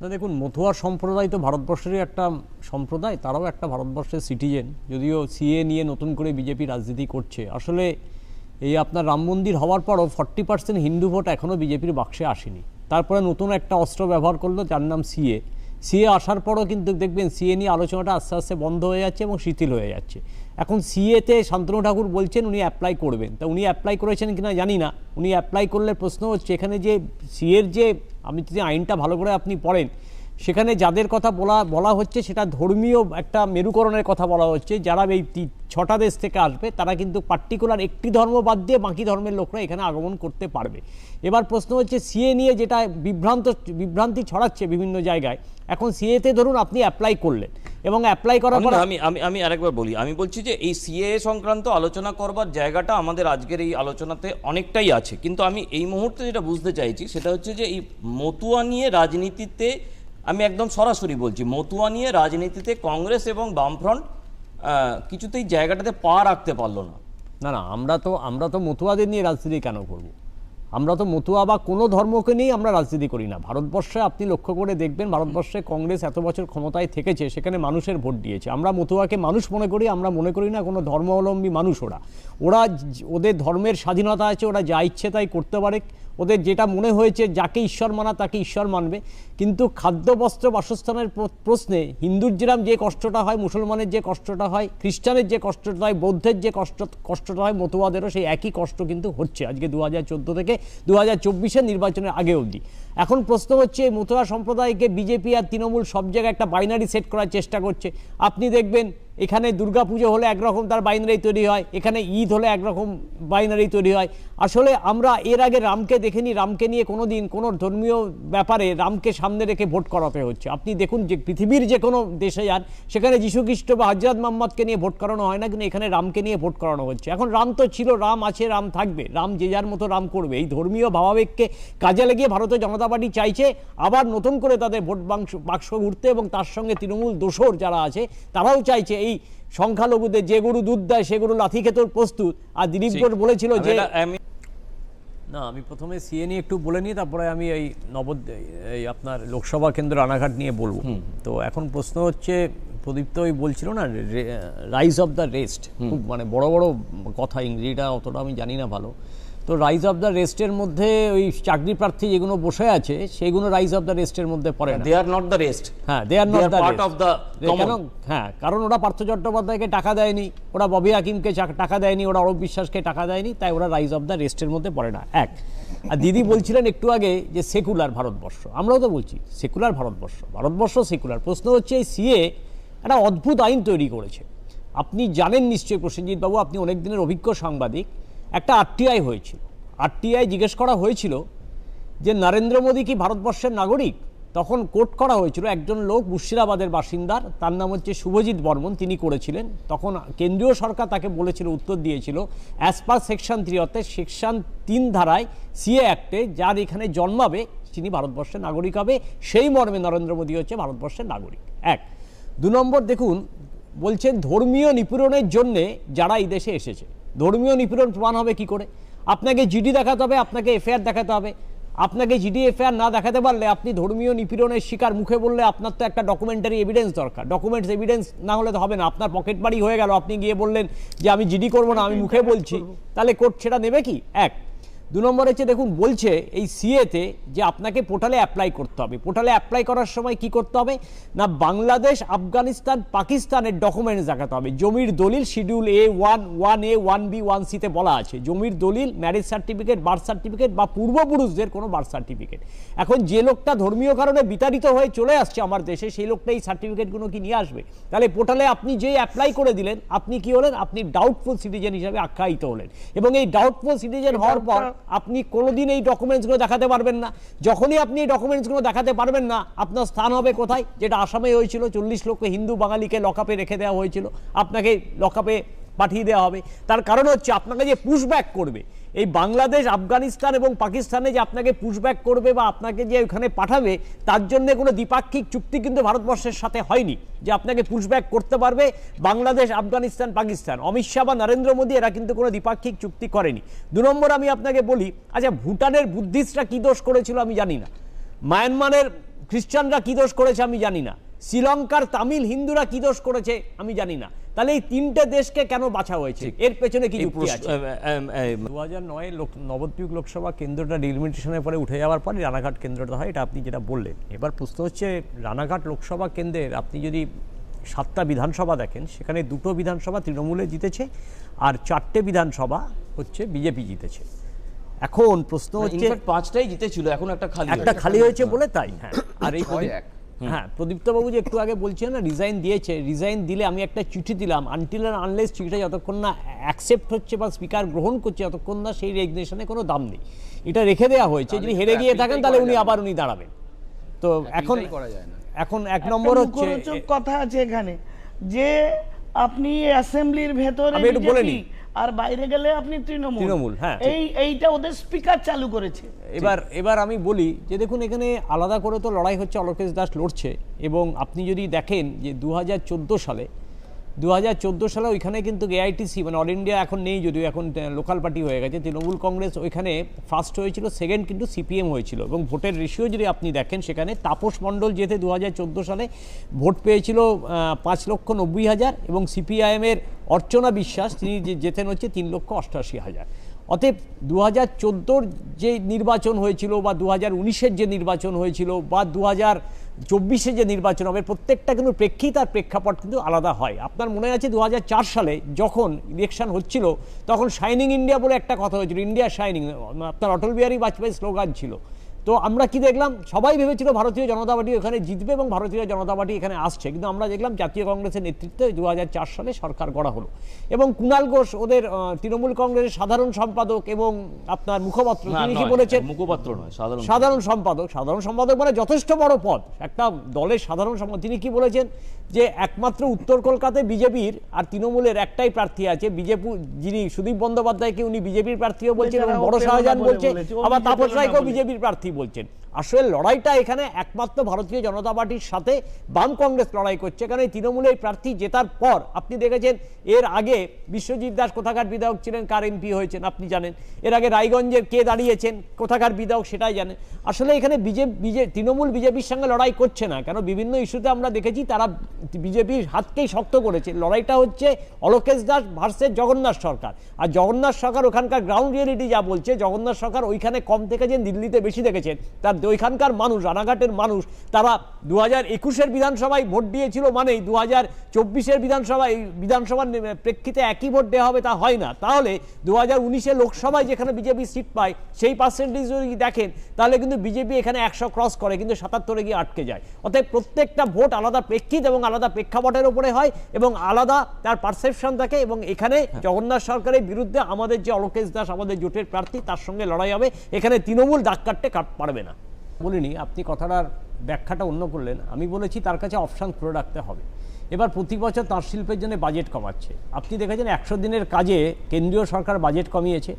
না দেখুন, মতুয়া সম্প্রদায় তো ভারতবর্ষেরই একটা সম্প্রদায়, তারাও একটা ভারতবর্ষের সিটিজেন। যদিও সিএ নিয়ে নতুন করে বিজেপি রাজনীতি করছে, আসলে এই আপনার রাম মন্দির হওয়ার পরও 40% হিন্দু ভোট এখনও বিজেপির বাক্সে আসেনি। তারপরে নতুন একটা অস্ত্র ব্যবহার করলো যার নাম সিএ। সিএ আসার পরও কিন্তু দেখবেন সিএ নিয়ে আলোচনাটা আস্তে আস্তে বন্ধ হয়ে যাচ্ছে এবং শিথিল হয়ে যাচ্ছে। এখন সিএতে শান্তনু ঠাকুর বলছেন উনি অ্যাপ্লাই করবেন, তা উনি অ্যাপ্লাই করেছেন কিনা জানি না। উনি অ্যাপ্লাই করলে প্রশ্ন হচ্ছে এখানে যে সিএর যে, আমি যদি আইনটা ভালো করে আপনি পড়েন, সেখানে যাদের কথা বলা হচ্ছে সেটা ধর্মীয় একটা মেরুকরণের কথা বলা হচ্ছে। যারা এই 6টা দেশ থেকে আসবে তারা কিন্তু পার্টিকুলার একটি ধর্ম বাদ দিয়ে বাকি ধর্মের লোকরা এখানে আগমন করতে পারবে। এবার প্রশ্ন হচ্ছে সিএ নিয়ে যেটা বিভ্রান্তি ছড়াচ্ছে বিভিন্ন জায়গায়, এখন সিএতে ধরুন আপনি অ্যাপ্লাই করলেন এবং অ্যাপ্লাই করার পর আমি আরেকবার বলি, আমি বলছি যে এই সিএ সংক্রান্ত আলোচনা করবার জায়গাটা আমাদের আজকের এই আলোচনাতে অনেকটাই আছে, কিন্তু আমি এই মুহূর্তে যেটা বুঝতে চাইছি সেটা হচ্ছে যে এই মতুয়া নিয়ে রাজনীতিতে, আমি একদম সরাসরি বলছি, মতুয়া নিয়ে রাজনীতিতে কংগ্রেস এবং বামফ্রন্ট কিছুতেই জায়গাটাতে পা রাখতে পারলো না। না, আমরা তো মতুয়াদের নিয়ে রাজনীতি কেন করব? আমরা তো মতুয়া বা কোনো ধর্মকে নিয়েই আমরা রাজনীতি করি না। ভারতবর্ষে আপনি লক্ষ্য করে দেখবেন, ভারতবর্ষে কংগ্রেস এত বছর ক্ষমতায় থেকেছে, সেখানে মানুষের ভোট দিয়েছে। আমরা মতুয়াকে মানুষ মনে করি, আমরা মনে করি না কোনো ধর্মাবলম্বী মানুষ। ওদের ধর্মের স্বাধীনতা আছে, ওরা যা ইচ্ছে তাই করতে পারে। ওদের যেটা মনে হয়েছে, যাকে ঈশ্বর মানা তাকে ঈশ্বর মানবে। কিন্তু খাদ্য বস্ত্র বাসস্থানের প্রশ্নে হিন্দুর যেরকম যে কষ্টটা হয়, মুসলমানের যে কষ্টটা হয়, খ্রিস্টানের যে কষ্টটা হয়, বৌদ্ধের যে কষ্টটা হয়, মতুয়াদেরও সেই একই কষ্ট কিন্তু হচ্ছে আজকে 2014 থেকে 2024-এর নির্বাচনের আগে অবধি। এখন প্রশ্ন হচ্ছে মতুয়া সম্প্রদায়কে বিজেপি আর তৃণমূল সব জায়গায় একটা বাইনারি সেট করার চেষ্টা করছে। আপনি দেখবেন এখানে দুর্গাপুজো হলে একরকম তার বাইনারি তৈরি হয়, এখানে ঈদ হলে একরকম বাইনারি তৈরি হয়। আসলে আমরা এর আগে রামকে দেখিনি, রামকে নিয়ে কোনো দিন কোনো ধর্মীয় ব্যাপারে রামকে সামনে রেখে ভোট করাতে হচ্ছে। আপনি দেখুন যে পৃথিবীর যে কোনো দেশে যান, সেখানে যীশু খ্রিস্ট বা হযরত মুহাম্মদকে নিয়ে ভোট করানো হয় না, কিন্তু এখানে রামকে নিয়ে ভোট করানো হচ্ছে। এখন রাম তো ছিল, রাম আছে, রাম থাকবে, রাম যে যার মতো রাম করবে। এই ধর্মীয় ভাবাবেগকে কাজে লাগিয়ে ভারতীয় জনতা পার্টি চাইছে আবার নতুন করে তাদের ভোট বাক্স ঘুরতে, এবং তার সঙ্গে তৃণমূল দোসর যারা আছে তারাও চাইছে এই সংখ্যালঘুদের যে গরু দুধ দেয় সে গরু লাথি খেতেও প্রস্তুত। আর দিলীপ ঘোষ বলেছিল যে, না আমি প্রথমে সিএ নিয়ে একটু বলে নিই, তারপরে আমি এই আপনার লোকসভা কেন্দ্র রানাঘাট নিয়ে বলবো। তো এখন প্রশ্ন হচ্ছে, প্রদীপ তো বলছিল না রাইজ অফ দ্য রেস্ট, খুব মানে বড় বড় কথা, ইংরেজিটা অতটা আমি জানি না ভালো। তো রাইজ অফ দ্য রেস্টের মধ্যে ওই চাকরি প্রার্থী যেগুলো বসে আছে সেগুলো রাইজ অফ দ্য রেস্টের মধ্যে পড়ে না। দে আর নট দ্য রেস্ট। হ্যাঁ, দে আর নট দ্য রেস্ট। হ্যাঁ, কারণ ওরা পার্থ চট্টোপাধ্যায়কে টাকা দেয়নি, ওরা ববি হাকিমকে টাকা দেয়নি, ওরা অরূপ বিশ্বাসকে টাকা দেয়নি, তাই ওরা রাইজ অফ দ্য রেস্টের মধ্যে পড়ে না। এক, আর দিদি বলছিলেন একটু আগে যে সেকুলার ভারতবর্ষ, আমরাও তো বলছি সেকুলার ভারতবর্ষ সেকুলার। প্রশ্ন হচ্ছে এই সিএ একটা অদ্ভুত আইন তৈরি করেছে। আপনি জানেন নিশ্চয়ই প্রসেনজিৎ বাবু, আপনি অনেক দিনের অভিজ্ঞ সাংবাদিক, একটা আরটিআই হয়েছিল। আরটিআই জিজ্ঞেস করা হয়েছিল যে নরেন্দ্র মোদী কি ভারতবর্ষের নাগরিক? তখন কোট করা হয়েছিল একজন লোক, মুর্শিদাবাদের বাসিন্দার, তার নাম হচ্ছে শুভজিৎ বর্মন, তিনি করেছিলেন। তখন কেন্দ্রীয় সরকার তাকে বলেছিল, উত্তর দিয়েছিল, অ্যাজ পার সেকশন 3, অর্থাৎ সেকশন 3 ধারায় সিএ অ্যাক্টে যার এখানে জন্মাবে তিনি ভারতবর্ষের নাগরিক হবে। সেই মর্মে নরেন্দ্র মোদী হচ্ছে ভারতবর্ষের নাগরিক। এক। 2 নম্বর দেখুন, বলছেন ধর্মীয় নিপীড়নের জন্যে যারা এই দেশে এসেছে, ধর্মীয় নিপীড়ন প্রমাণ হবে কি করে? আপনাকে জিডি দেখাতে হবে, আপনাকে এফআইআর দেখাতে হবে। আপনাকে জিডি এফআইআর না দেখাতে পারলে আপনি ধর্মীয় নিপীড়নের শিকার মুখে বললে আপনার তো একটা ডকুমেন্টারি এভিডেন্স দরকার। ডকুমেন্টস এভিডেন্স না হলে তো হবে না। আপনার পকেট বাড়ি হয়ে গেল, আপনি গিয়ে বললেন যে আমি জিডি করবো না, আমি মুখে বলছি, তাহলে কোর্ট সেটা নেবে কি? এক। 2 নম্বর হচ্ছে দেখুন, বলছে এই সিএতে যে আপনাকে পোর্টালে অ্যাপ্লাই করতে হবে। পোর্টালে অ্যাপ্লাই করার সময় কি করতে হবে না, বাংলাদেশ, আফগানিস্তান, পাকিস্তানের ডকুমেন্টস দেখাতে হবে। জমির দলিল শিডিউল A1, 1A, 1B, 1Cতে বলা আছে জমির দলিল, ম্যারেজ সার্টিফিকেট, বার্থ সার্টিফিকেট বা পূর্বপুরুষদের কোনো বার্থ সার্টিফিকেট। এখন যে লোকটা ধর্মীয় কারণে বিতাড়িত হয়ে চলে আসছে আমার দেশে, সেই লোকটা এই সার্টিফিকেটগুলো কি নিয়ে আসবে? তাহলে পোর্টালে আপনি যেই অ্যাপ্লাই করে দিলেন, আপনি কি হলেন? আপনি ডাউটফুল সিটিজেন হিসাবে আখ্যায়িত হলেন। এবং এই ডাউটফুল সিটিজেন হওয়ার পর আপনি কোনোদিন এই ডকুমেন্টসগুলো দেখাতে পারবেন না। যখনই আপনি এই ডকুমেন্টসগুলো দেখাতে পারবেন না, আপনার স্থান হবে কোথায়? যেটা আসামে হয়েছিল, 40 লক্ষ হিন্দু বাঙালিকে লকআপে রেখে দেওয়া হয়েছিল, আপনাকে লকআপে পাঠিয়ে দেওয়া হবে। তার কারণ হচ্ছে আপনাকে যে পুশব্যাক করবে, এই বাংলাদেশ, আফগানিস্তান এবং পাকিস্তানে যে আপনাকে পুশব্যাক করবে বা আপনাকে যে ওখানে পাঠাবে, তার জন্য কোনো দ্বিপাক্ষিক চুক্তি কিন্তু ভারতবর্ষের সাথে হয়নি যে আপনাকে পুশব্যাক করতে পারবে বাংলাদেশ, আফগানিস্তান, পাকিস্তান। অমিত শাহ বা নরেন্দ্র মোদী এরা কিন্তু কোনো দ্বিপাক্ষিক চুক্তি করেনি। 2 নম্বর আমি আপনাকে বলি, আচ্ছা ভুটানের বুদ্ধিস্টরা কি দোষ করেছিল আমি জানি না। মায়ানমারের খ্রিস্টানরা কি দোষ করেছে আমি জানি না, শ্রীলঙ্কার তামিল হিন্দুরা কি দোষ করেছে আমি জানি না, তাহলে এই তিনটে দেশকে কেন বাছা হয়েছে, এর পেছনে কি যুক্তি আছে? 2009 নবদ্বীপ লোকসভা কেন্দ্রটা ডিলিমিটেশনের পরে উঠে যাওয়ার পরে রানাঘাট কেন্দ্রটা হয়, এটা আপনি যেটা বললেন। এবার প্রশ্ন হচ্ছে রানাঘাট লোকসভা কেন্দ্রের আপনি যদি 7টা বিধানসভা দেখেন, সেখানে 2টো বিধানসভা তৃণমূলে জিতেছে আর 4টে বিধানসভা হচ্ছে বিজেপি জিতেছে। এখন প্রশ্ন হচ্ছে 5টাই জিতেছিল, এখন একটা খালি হয়েছে বলে তাই। হ্যাঁ, আর এই প্রদীপ্ত বাবু যে একটু আগে বলছেন না রিজাইন দিয়েছে, রিজাইন দিলে আমি একটা চিঠি দিলাম, আনটিল অ্যান্ড আনলেস চিঠিটা যতক্ষণ না অ্যাকসেপ্ট হচ্ছে বা স্পিকার গ্রহণ করছে ততক্ষণ না সেই রেজিগনেশনে কোনো দাম নেই, এটা রেখে দেওয়া হয়েছে। যদি হেরে গিয়ে থাকেন তাহলে উনি দাঁড়াবেন। তো এখন এক নম্বর হচ্ছে কথা আছে এখানে যে আপনি অ্যাসেম্বলির ভেতরে বিজেপি আর বাইরে গেলে আপনি তৃণমূল। হ্যাঁ, এইটা ওদের স্পিকার চালু করেছে। এবার আমি বলি যে দেখুন, এখানে আলাদা করে তো লড়াই হচ্ছে, অলোকেশ দাস লড়ছে, এবং আপনি যদি দেখেন যে 2014 সালে ওইখানে কিন্তু এআইটিসি মানে অল ইন্ডিয়া এখন নেই, যদিও এখন লোকাল পার্টি হয়ে গেছে, তৃণমূল কংগ্রেস ওইখানে ফার্স্ট হয়েছিল, সেকেন্ড কিন্তু সিপিএম হয়েছিল, এবং ভোটের রেশিও যদি আপনি দেখেন সেখানে তাপস মণ্ডল যেতে 2014 সালে ভোট পেয়েছিল 5,90,000 এবং সিপিআইএমের অর্চনা বিশ্বাস তিনি জেতেন হচ্ছে 3,88,000। অতএব 2014 যে নির্বাচন হয়েছিল বা 2019-এর যে নির্বাচন হয়েছিল বা 2024-এ যে নির্বাচন হবে, প্রত্যেকটা কিন্তু প্রেক্ষিত আর প্রেক্ষাপট কিন্তু আলাদা হয়। আপনার মনে আছে 2004 সালে যখন ইলেকশন হচ্ছিল তখন শাইনিং ইন্ডিয়া বলে একটা কথা হয়েছিল, ইন্ডিয়া শাইনিং, আপনার অটল বিহারী বাজপেয়ী স্লোগান ছিল। তো আমরা কি দেখলাম, সবাই ভেবেছিল ভারতীয় জনতা পার্টি ওখানে জিতবে এবং ভারতীয় জনতা পার্টি এখানে আসছে, কিন্তু আমরা দেখলাম জাতীয় কংগ্রেসের নেতৃত্বে 2004 সালে সরকার গড়া হলো এবং কুণাল ঘোষ ওদের তৃণমূল কংগ্রেসের সাধারণ সম্পাদক এবং আপনার মুখপাত্র, তিনি কি বলেছেন, মুখপাত্র নয়, সাধারণ সম্পাদক মানে যথেষ্ট বড় পদ একটা দলের সাধারণ সম্পাদক, তিনি কি বলেছেন যে একমাত্র উত্তর কলকাতায় বিজেপির আর তৃণমূলের একটাই প্রার্থী আছে, বিজেপি যিনি সুদীপ বন্দ্যোপাধ্যায়কে উনি বিজেপির প্রার্থীও বলছেন এবং বড় শাহজাহান বলছে, আবার তাপস রায়কেও বিজেপির প্রার্থী বলছেন। আসলে লড়াইটা এখানে একমাত্র ভারতীয় জনতা পার্টির সাথে বাম কংগ্রেস লড়াই করছে, কারণ এই তৃণমূলের প্রার্থী জেতার পর আপনি দেখেছেন এর আগে বিশ্বজিৎ দাস কোথাকার বিধায়ক ছিলেন, কার এমপি হয়েছেন আপনি জানেন, এর আগে রায়গঞ্জের কে দাঁড়িয়েছেন, কোথাকার বিধায়ক সেটাই জানেন। আসলে এখানে তৃণমূল বিজেপির সঙ্গে লড়াই করছে না, কেন বিভিন্ন ইস্যুতে আমরা দেখেছি তারা বিজেপির হাতকেই শক্ত করেছে। লড়াইটা হচ্ছে অলোকেশ দাস ভার্সেস জগন্নাথ সরকার, আর জগন্নাথ সরকার ওখানকার গ্রাউন্ড রিয়েলিটি যা বলছে, জগন্নাথ সরকার ওইখানে কম দেখেছেন, দিল্লিতে বেশি দেখেছেন। তার ওইখানকার মানুষ, রানাঘাটের মানুষ, তারা 2021-এর বিধানসভায় ভোট দিয়েছিল মানেই 2024-এর বিধানসভার প্রেক্ষিতে একই ভোট দেওয়া হবে তা হয় না। তাহলে 2019-এর লোকসভায় যেখানে বিজেপি সিট পায় সেই পার্সেন্টেজ যদি দেখেন তাহলে কিন্তু বিজেপি এখানে 100 ক্রস করে, কিন্তু 77-এ গিয়ে আটকে যায়। অতএব প্রত্যেকটা ভোট আলাদা প্রেক্ষিত এবং আলাদা প্রেক্ষাপটের উপরে হয় এবং আলাদা তার পারসেপশন থাকে, এবং এখানে জগন্নাথ সরকারের বিরুদ্ধে আমাদের যে অলোকেশ দাস আমাদের জোটের প্রার্থী তার সঙ্গে লড়াই হবে, এখানে তৃণমূল দাগ কাটতে পারবে না। বলিনি, আপনি কথাটার ব্যাখ্যাটা অন্য করলেন, আমি বলেছি তার কাছে অপশান খুলে রাখতে হবে। এবার প্রতি বছর তাঁত শিল্পের জন্য বাজেট কমাচ্ছে, আপনি দেখেছেন 100 দিনের কাজে কেন্দ্রীয় সরকার বাজেট কমিয়েছে,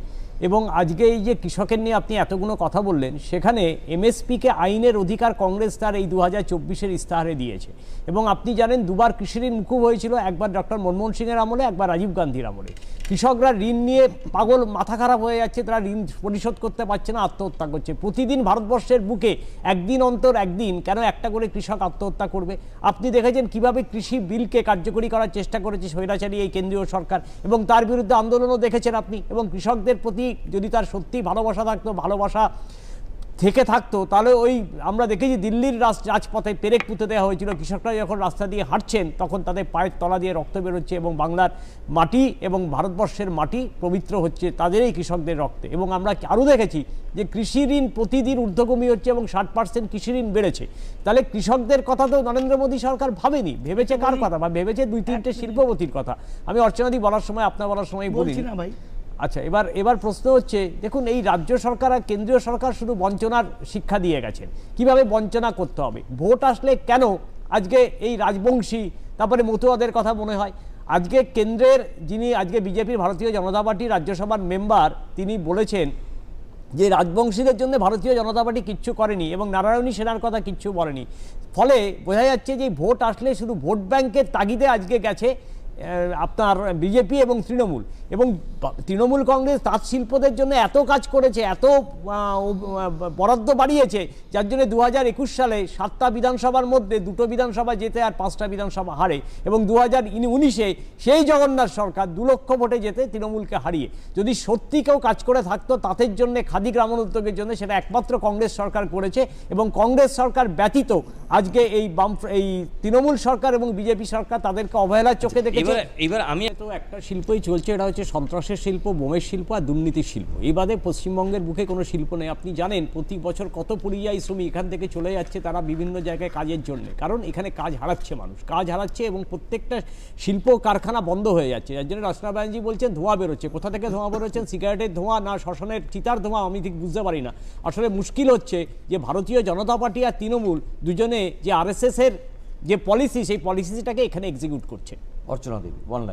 এবং আজকে এই যে কৃষকের নিয়ে আপনি এতগুলো কথা বললেন, সেখানে এমএসপিকে আইনের অধিকার কংগ্রেস তার এই 2024-এর ইস্তাহারে দিয়েছে, এবং আপনি জানেন দুবার কৃষি ঋণ মুকুব হয়েছিল, একবার ডক্টর মনমোহন সিংয়ের আমলে, একবার রাজীব গান্ধীর আমলে। কৃষকরা ঋণ নিয়ে পাগল, মাথা খারাপ হয়ে যাচ্ছে, তারা ঋণ পরিশোধ করতে পারছে না, আত্মহত্যা করছে। প্রতিদিন ভারতবর্ষের বুকে একদিন অন্তর একদিন কেন একটা করে কৃষক আত্মহত্যা করবে? আপনি দেখেছেন কিভাবে কৃষি বিলকে কার্যকরী করার চেষ্টা করেছে স্বৈরাচারী এই কেন্দ্রীয় সরকার, এবং তার বিরুদ্ধে আন্দোলনও দেখেছেন আপনি। এবং কৃষকদের প্রতি যদি তার সত্যি ভালোবাসা থাকতো, ভালোবাসা থেকে থাকতো, তাহলে ওই আমরা দেখেছি দিল্লির রাজপথে পেরেক পুঁতে দেওয়া হয়েছিল, কৃষকরা যখন রাস্তা দিয়ে হাঁটছেন তখন তাদের পায়ের তলা দিয়ে রক্ত বেরোচ্ছে, এবং বাংলার মাটি এবং ভারতবর্ষের মাটি পবিত্র হচ্ছে তাদের এই কৃষকদের রক্তে। এবং আমরা আরও দেখেছি যে কৃষি ঋণ প্রতিদিন ঊর্ধ্বগমী হচ্ছে এবং 60% কৃষি ঋণ বেড়েছে। তাহলে কৃষকদের কথা তো নরেন্দ্র মোদী সরকার ভাবেনি, ভেবেছে কার কথা? বা ভেবেছে 2-3টে শিল্পপতির কথা। আমি অর্চনাদি বলার সময়, আপনার বলার সময় বলছি না ভাই। আচ্ছা, এবার প্রশ্ন হচ্ছে, দেখুন এই রাজ্য সরকার আর কেন্দ্রীয় সরকার শুধু বঞ্চনার শিক্ষা দিয়ে গেছেন, কিভাবে বঞ্চনা করতে হবে। ভোট আসলে কেন আজকে এই রাজবংশী তারপরে মতুয়াদের কথা মনে হয়? আজকে কেন্দ্রের যিনি আজকে বিজেপির ভারতীয় জনতা পার্টির রাজ্যসভার মেম্বার, তিনি বলেছেন যে রাজবংশীদের জন্য ভারতীয় জনতা পার্টি কিচ্ছু করেনি এবং নারায়ণী সেনার কথা কিচ্ছু বলেনি। ফলে বোঝা যাচ্ছে যে ভোট আসলে শুধু ভোট ব্যাংকের তাগিদে আজকে গেছে আপনার বিজেপি এবং তৃণমূল। এবং তৃণমূল কংগ্রেস তাঁত শিল্পদের জন্য এত কাজ করেছে, এত বরাদ্দ বাড়িয়েছে, যার জন্য 2021 সালে 7টা বিধানসভার মধ্যে 2টো বিধানসভা যেতে আর 5টা বিধানসভা হারে, এবং 2019-এ সেই জগন্নাথ সরকার 2 লক্ষ ভোটে যেতে তৃণমূলকে হারিয়ে। যদি সত্যি কেউ কাজ করে থাকতো তাদের জন্য, খাদি গ্রামোদ্যোগের জন্য, সেটা একমাত্র কংগ্রেস সরকার করেছে। এবং কংগ্রেস সরকার ব্যতীত আজকে এই তৃণমূল সরকার এবং বিজেপি সরকার তাদেরকে অবহেলার চোখে দেখেছে। এবার আমি তো একটা শিল্পই চলছে, এটা হচ্ছে সন্ত্রাসের শিল্প, বোমের শিল্প আর দুর্নীতির শিল্প। এই বাদে পশ্চিমবঙ্গের বুকে কোনো শিল্প নেই। আপনি জানেন প্রতি বছর কত পরিযায়ী শ্রমিক এখান থেকে চলে যাচ্ছে তারা বিভিন্ন জায়গায় কাজের জন্য, কারণ এখানে কাজ হারাচ্ছে, মানুষ কাজ হারাচ্ছে এবং প্রত্যেকটা শিল্প কারখানা বন্ধ হয়ে যাচ্ছে। যার জন্য রচনা ব্যানার্জি বলছেন ধোঁয়া বেরোচ্ছে। কোথা থেকে ধোঁয়া বেরোচ্ছেন? সিগারেটের ধোঁয়া না শ্মশানের চিতার ধোঁয়া, আমি ঠিক বুঝতে পারি না। আসলে মুশকিল হচ্ছে যে ভারতীয় জনতা পার্টি আর তৃণমূল দুজনে যে RSS এর যে পলিসি, সেই পলিসিটাকে এখানে এক্সিকিউট করছে। অর্চনা দেবী, অনলাইন।